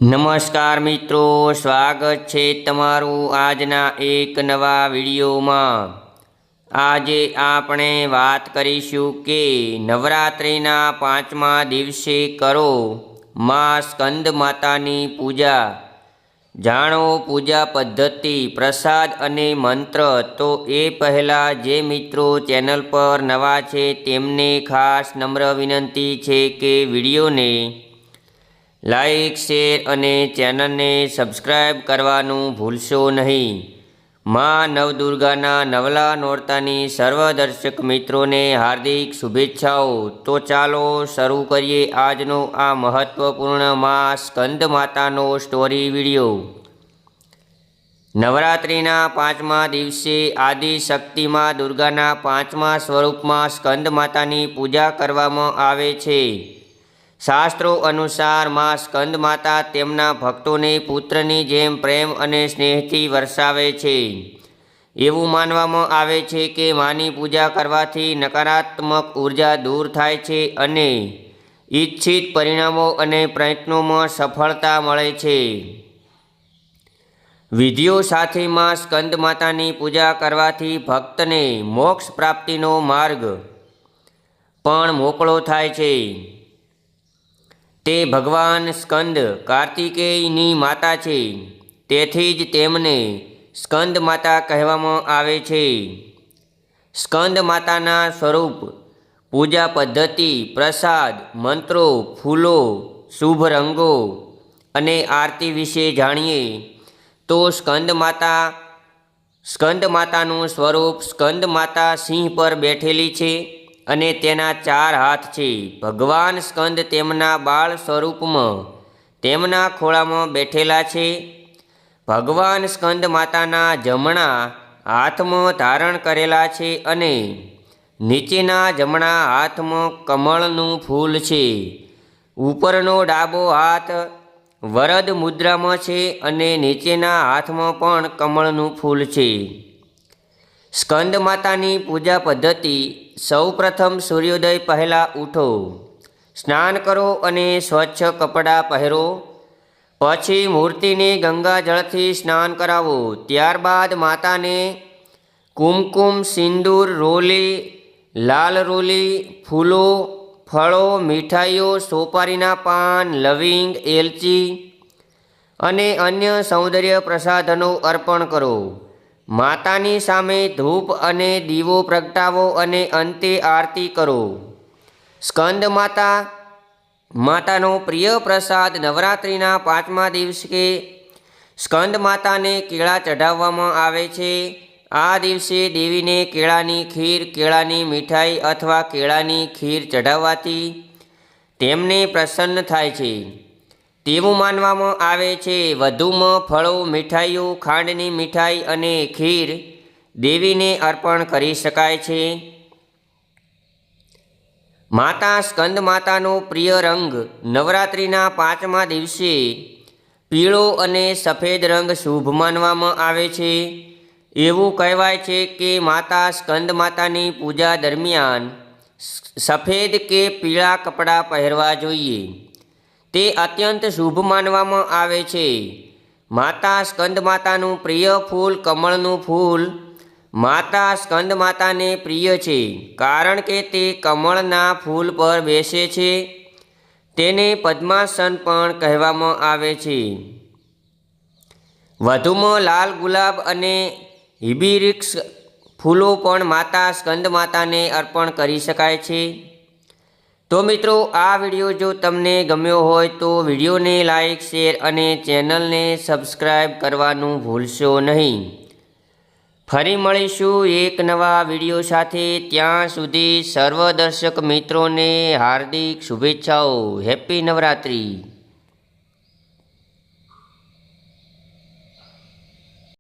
નમસ્કાર મિત્રો, સ્વાગત છે તમારું આજના એક નવા વિડીયોમાં। આજે આપણે વાત કરીશું કે નવરાત્રિના 5મા દિવસે કરો માં સ્કંદ માતાની પૂજા। જાણો પૂજા પદ્ધતિ, પ્રસાદ અને મંત્ર। તો એ પહેલાં જે મિત્રો ચેનલ પર નવા છે તેમને ખાસ નમ્ર વિનંતી છે કે વિડીયોને લાઈક, શેર અને ચેનલને સબસ્ક્રાઈબ કરવાનું ભૂલશો નહીં। માં નવદુર્ગાના નવલા નોરતાની સર્વ દર્શક મિત્રોને હાર્દિક શુભેચ્છાઓ। તો ચાલો શરૂ કરીએ આજનો આ મહત્વપૂર્ણ માં સ્કંદ માતાનો સ્ટોરી વિડીયો। નવરાત્રિના 5મા દિવસે આદિશક્તિમાં દુર્ગાના 5મા સ્વરૂપમાં સ્કંદ માતાની પૂજા કરવામાં આવે છે। શાસ્ત્રો અનુસાર માં સ્કંદ માતા તેમના ભક્તોને પુત્રની જેમ પ્રેમ અને સ્નેહથી વરસાવે છે। એવું માનવામાં આવે છે કે માની પૂજા કરવાથી નકારાત્મક ઉર્જા દૂર થાય છે અને ઈચ્છિત પરિણામો અને પ્રયત્નોમાં સફળતા મળે છે। વિધિઓ સાથે માં સ્કંદ માતાની પૂજા કરવાથી ભક્તને મોક્ષ પ્રાપ્તિનો માર્ગ પણ મોકળો થાય છે। તે ભગવાન સ્કંદ કાર્તિકેયની માતા છે, તેથી જ તેમને સ્કંદ માતા કહેવામાં આવે છે। સ્કંદ માતાના સ્વરૂપ, પૂજા પદ્ધતિ, પ્રસાદ, મંત્રો, ફૂલો, શુભ રંગો અને આરતી વિશે જાણીએ તો સ્કંદ માતાનું સ્વરૂપ, સ્કંદ માતા સિંહ પર બેઠેલી છે અને તેના 4 હાથ છે। ભગવાન સ્કંદ તેમના બાળ સ્વરૂપમાં તેમના ખોળામાં બેઠેલા છે। ભગવાન સ્કંદ માતાના જમણા હાથમાં ધારણ કરેલા છે અને નીચેના જમણા હાથમાં કમળનું ફૂલ છે। ઉપરનો ડાબો હાથ વરદ મુદ્રામાં છે અને નીચેના હાથમાં પણ કમળનું ફૂલ છે। સ્કંદ માતાની પૂજા પદ્ધતિ: સૌપ્રથમ સૂર્યોદય પહેલાં ઉઠો, સ્નાન કરો અને સ્વચ્છ કપડાં પહેરો। પછી મૂર્તિને ગંગાજળથી સ્નાન કરાવો। ત્યારબાદ માતાને કુમકુમ, સિંદૂર, રોલી, લાલ રોલી, ફૂલો, ફળો, મીઠાઈઓ, સોપારીના પાન, લવિંગ, એલચી અને અન્ય સૌંદર્ય પ્રસાધનો અર્પણ કરો। માતાની સામે ધૂપ અને દીવો પ્રગટાવો અને અંતે આરતી કરો। સ્કંદ માતાનો પ્રિય પ્રસાદ: નવરાત્રિના 5મા દિવસે સ્કંદ માતાને કેળા ચઢાવવામાં આવે છે। આ દિવસે દેવીને કેળાની ખીર, કેળાની મીઠાઈ અથવા કેળાની ખીર ચઢાવવાથી તેમને પ્રસન્ન થાય છે તેવું માનવામાં આવે છે। વધુમાં ફળો, મીઠાઈઓ, ખાંડની મીઠાઈ અને ખીર દેવીને અર્પણ કરી શકાય છે। માતા સ્કંદ માતાનો પ્રિય રંગ: નવરાત્રિના 5મા દિવસે પીળો અને સફેદ રંગ શુભ માનવામાં આવે છે। એવું કહેવાય છે કે માતા સ્કંદ માતાની પૂજા દરમિયાન સફેદ કે પીળા કપડાં પહેરવા જોઈએ, તે અત્યંત શુભ માનવામાં આવે છે। માતા સ્કંદ માતાનું પ્રિય ફૂલ: કમળનું ફૂલ માતા સ્કંદ માતાને પ્રિય છે કારણ કે તે કમળના ફૂલ પર બેસે છે। તેને પદ્માસન પણ કહેવામાં આવે છે। વધુમાં લાલ ગુલાબ અને હિબિસ્કસ ફૂલો પણ માતા સ્કંદ માતાને અર્પણ કરી શકાય છે। તો મિત્રો, આ વિડીયો જો તમને ગમ્યો હોય તો વિડીયોને લાઈક, શેર અને ચેનલને સબસ્ક્રાઈબ કરવાનું ભૂલશો નહીં। ફરી મળીશું એક નવા વિડીયો સાથે। ત્યાં સુધી સર્વ દર્શક મિત્રોને હાર્દિક શુભેચ્છાઓ। હેપી નવરાત્રિ।